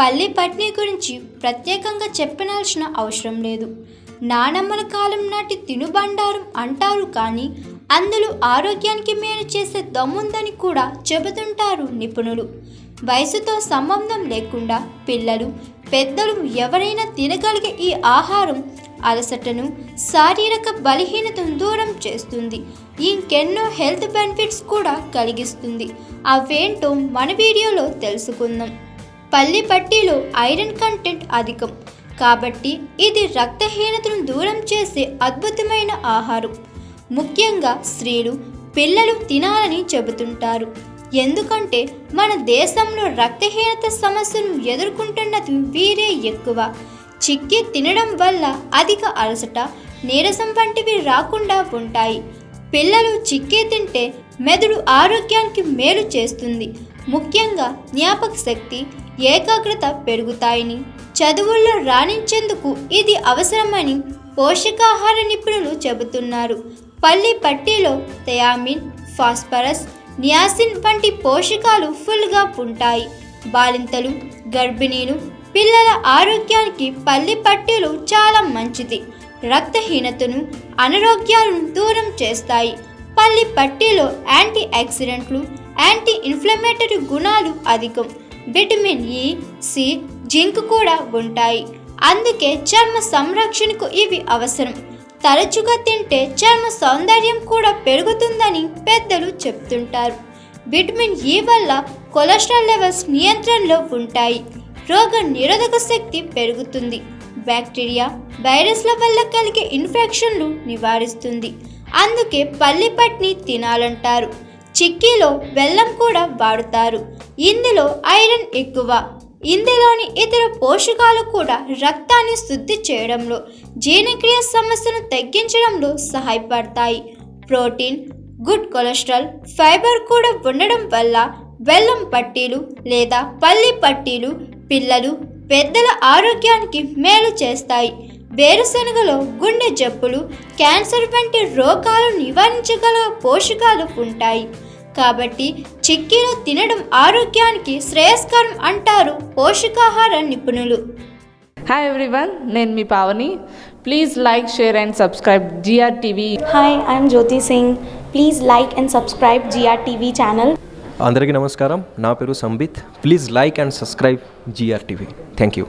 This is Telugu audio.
పల్లి పట్నీ గురించి ప్రత్యేకంగా చెప్పనాల్సిన అవసరం లేదు. నానమ్మల కాలం నాటి తినుబండారం అంటారు, కానీ అందులో ఆరోగ్యానికి మేలు చేసే దమ్ముందని కూడా చెబుతుంటారు నిపుణులు. వయసుతో సంబంధం లేకుండా పిల్లలు, పెద్దలు ఎవరైనా తినగలిగే ఈ ఆహారం అలసటను, శారీరక బలహీనతను దూరం చేస్తుంది. ఇంకెన్నో హెల్త్ బెనిఫిట్స్ కూడా కలిగిస్తుంది. అవేంటో మన వీడియోలో తెలుసుకుందాం. పల్లి పట్టీలో ఐరన్ కంటెంట్ అధికం కాబట్టి ఇది రక్తహీనతను దూరం చేసే అద్భుతమైన ఆహారం. ముఖ్యంగా స్త్రీలు, పిల్లలు తినాలని చెబుతుంటారు. ఎందుకంటే మన దేశంలో రక్తహీనత సమస్యను ఎదుర్కొంటున్నది వీరే ఎక్కువ. చిక్కీ తినడం వల్ల అధిక అలసట, నీరసం వంటివి రాకుండా ఉంటాయి. పిల్లలు చిక్కీ తింటే మెదడు ఆరోగ్యానికి మేలు చేస్తుంది. ముఖ్యంగా జ్ఞాపక శక్తి, ఏకాగ్రత పెరుగుతాయని, చదువుల్లో రాణించేందుకు ఇది అవసరమని పోషకాహార నిపుణులు చెబుతున్నారు. పల్లి పట్టీలో థయామిన్, ఫాస్ఫరస్, నియాసిన్ వంటి పోషకాలు ఫుల్గా ఉంటాయి. బాలింతలు, గర్భిణీలు, పిల్లల ఆరోగ్యానికి పల్లి పట్టీలు చాలా మంచిది. రక్తహీనతను, అనారోగ్యాలను దూరం చేస్తాయి. పల్లి పట్టీలో యాంటీ ఆక్సిడెంట్లు, యాంటీ ఇన్ఫ్లమేటరీ గుణాలు అధికం. విటమిన్ ఇ, సి, జింక్ కూడా ఉంటాయి. అందుకే చర్మ సంరక్షణకు ఇవి అవసరం. తరచుగా తింటే చర్మ సౌందర్యం కూడా పెరుగుతుందని పెద్దలు చెప్తుంటారు. విటమిన్ ఇ వల్ల కొలెస్ట్రాల్ లెవెల్స్ నియంత్రణలో ఉంటాయి. రోగ నిరోధక శక్తి పెరుగుతుంది. బ్యాక్టీరియా, వైరస్ల వల్ల కలిగే ఇన్ఫెక్షన్లు నివారిస్తుంది. అందుకే పల్లి పట్నీ తినాలంటారు. చిక్కీలో బెల్లం కూడా వాడుతారు. ఇందులో ఐరన్ ఎక్కువ. ఇందులోని ఇతర పోషకాలు కూడా రక్తాన్ని శుద్ధి చేయడంలో, జీర్ణక్రియ సమస్యను తగ్గించడంలో సహాయపడతాయి. ప్రోటీన్, గుడ్ కొలెస్ట్రాల్, ఫైబర్ కూడా ఉండడం వల్ల బెల్లం పట్టీలు లేదా పల్లి పట్టీలు పిల్లలు, పెద్దల ఆరోగ్యానికి మేలు చేస్తాయి. వేరుశనగలో గుండె జబ్బులు, క్యాన్సర్ వంటి రోగాలు నివారించగల పోషకాలు ఉంటాయి. కాబట్టి చిక్కీలు తినడం ఆరోగ్యానికి శ్రేయస్కరం అంటారు పోషకాహార నిపుణులు. హాయ్ ఎవ్రీవన్, నేను మీ Pavani. Please like, share and subscribe GRTV. Hi, I'm Jyoti Singh. Please like and subscribe GRTV channel. అందరికీ నమస్కారం. నా పేరు Sambit. Please like and subscribe GRTV. Thank you.